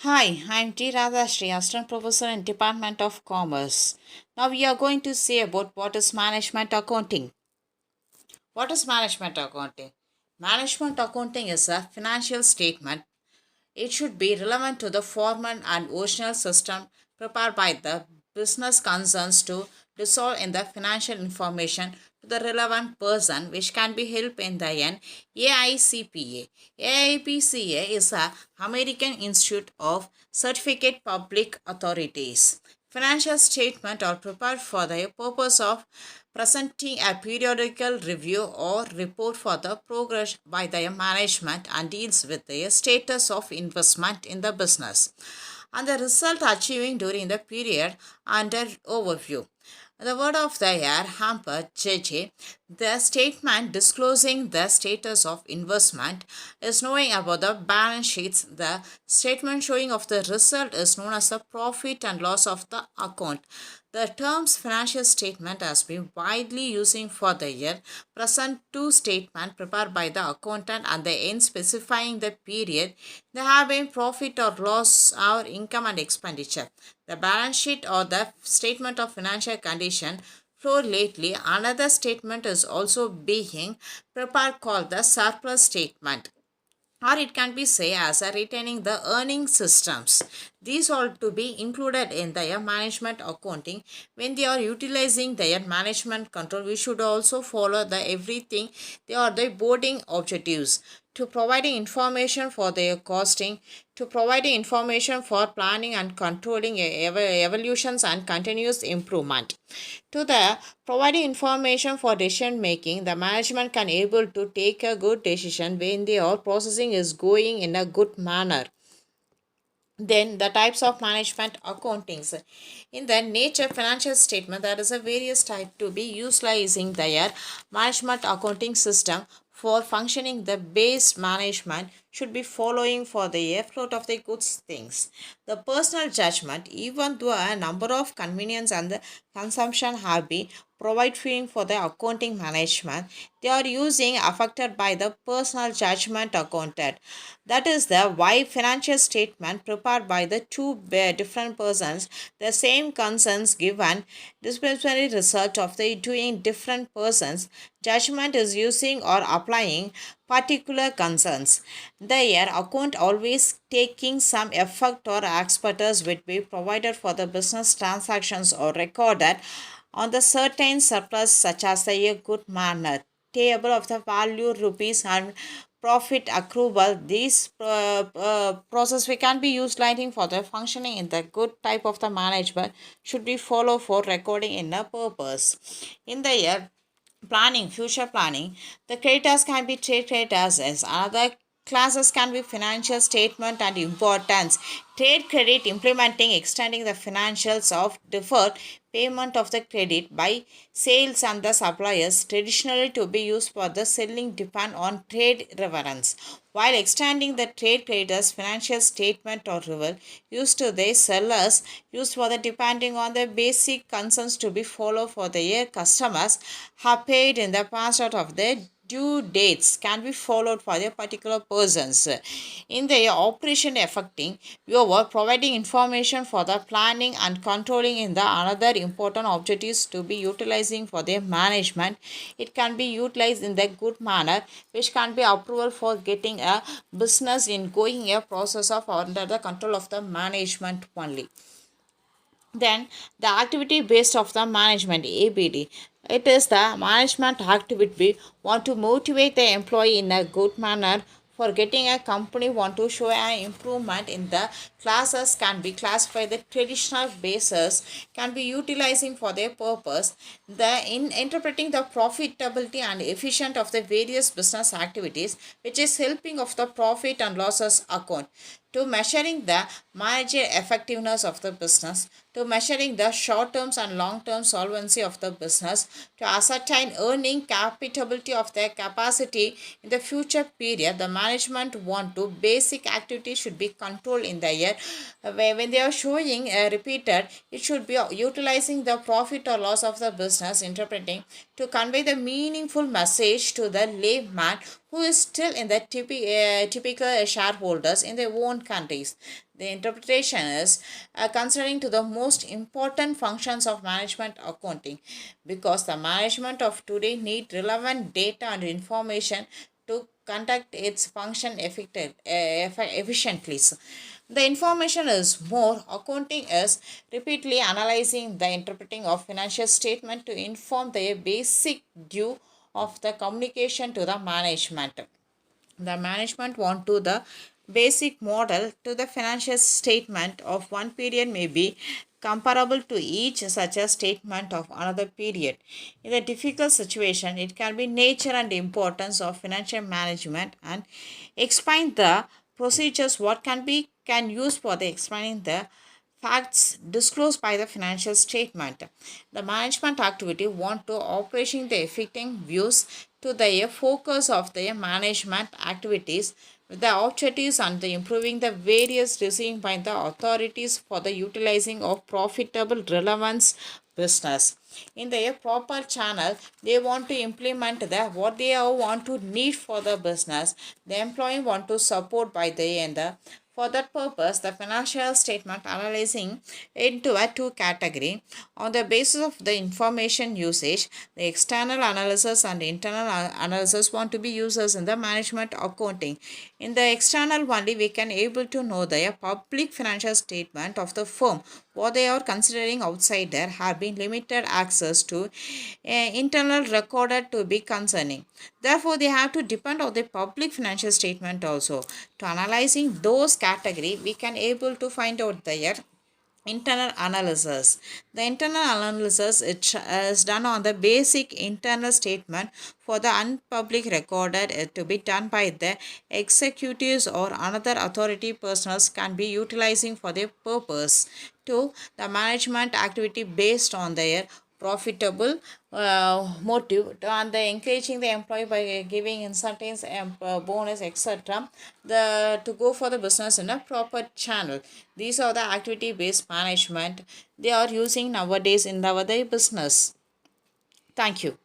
Hi, I'm Dr.D.Radhasri, Assistant Professor in Department of Commerce. Now we are going to say about what is management accounting. What is management accounting? Management accounting is a financial statement. It should be relevant to the formal and original system prepared by the business concerns to dissolve in the financial information to the relevant person, which can be helped in the end. AICPA. AIPCA is a American Institute of Certificate Public Authorities. Financial statements are prepared for the purpose of presenting a periodical review or report for the progress by the management and deals with the status of investment in the business and the result achieving during the period under overview. The word of the year, Hamper JJ, the statement disclosing the status of investment is knowing about the balance sheets. The statement showing of the result is known as the profit and loss of the account. The terms financial statement has been widely used for the year present to statement prepared by the accountant and the end specifying the period. They have been profit or loss or income and expenditure. The balance sheet or the statement of financial condition flow lately. Another statement is also being prepared called the surplus statement, or it can be say as a retaining the earning systems. These are to be included in their management accounting. When they are utilizing their management control, we should also follow the everything they are the boarding objectives to providing information for their costing, to providing information for planning and controlling evolutions and continuous improvement, to the providing information for decision making. The management can able to take a good decision when their processing is going in a good manner. Then the types of management accountings. In the nature financial statement, there is a various type to be utilizing their management accounting system for functioning. The base management should be following for the float of the goods things. The personal judgment, even though a number of convenience and the consumption have been provided for the accounting management, they are using affected by the personal judgment accounted. That is the why financial statement prepared by the two different persons, the same concerns given dispensary result of the doing different persons judgment is using or applying particular concerns. Their account always taking some effect or expertise would be provided for the business transactions or recorded on the certain surplus such as the a good manner table of the value rupees and profit accrual. These process we can be used lighting for the functioning in the good type of the management should be follow for recording in a purpose. In the year planning, future planning, the creditors can be trade creditors as another classes can be financial statement and importance. Trade credit implementing extending the financials of deferred payment of the credit by sales and the suppliers traditionally to be used for the selling depend on trade reverence, while extending the trade creditors financial statement or river used to the sellers used for the depending on the basic concerns to be followed for the year customers have paid in the past out of their due dates can be followed for the particular persons. In the operation affecting, you are providing information for the planning and controlling in the another important objectives to be utilizing for their management. It can be utilized in the good manner, which can be approval for getting a business in going a process of under the control of the management only. Then the activity based of the management, ABD. It is the management activity we want to motivate the employee in a good manner for getting a company want to show an improvement in the classes can be classified the traditional basis can be utilizing for their purpose. The in interpreting the profitability and efficient of the various business activities, which is helping of the profit and losses account, to measuring the manager effectiveness of the business, to measuring the short term and long term solvency of the business, to ascertain earning capability of their capacity in the future period. The management want to basic activity should be controlled in the year. When they are showing repeated, it should be utilizing the profit or loss of the business interpreting to convey the meaningful message to the layman who is still in the typical shareholders in their own countries. The interpretation is concerning to the most important functions of management accounting, because the management of today need relevant data and information to conduct its function efficiently. The information is more. Accounting is repeatedly analyzing the interpreting of financial statement to inform the basic due of the communication to the management. The management want to the basic model to the financial statement of one period may be comparable to each such a statement of another period. In a difficult situation, it can be nature and importance of financial management and explain the procedures what can use for the explaining the facts disclosed by the financial statement. The management activity want to operation the affecting views to the focus of the management activities with the objectives and the improving the various received by the authorities for the utilizing of profitable relevance business in the proper channel. They want to implement the what they want to need for the business. The employee want to support by the end. For that purpose, the financial statement analyzing into a two category on the basis of the information usage. The external analysis and internal analysis want to be users in the management accounting. In the external only, we can able to know the public financial statement of the firm. What they are considering outside there have been limited access to internal recorded to be concerning. Therefore, they have to depend on the public financial statement also. To analyzing those category, we can able to find out their internal analysis. The internal analysis is done on the basic internal statement for the unpublic recorded to be done by the executives or another authority personnel can be utilizing for their purpose to the management activity based on their profitable motive and the encouraging the employee by giving incentives and bonus etc. The to go for the business in a proper channel. These are the activity based management they are using nowadays in our business. Thank you.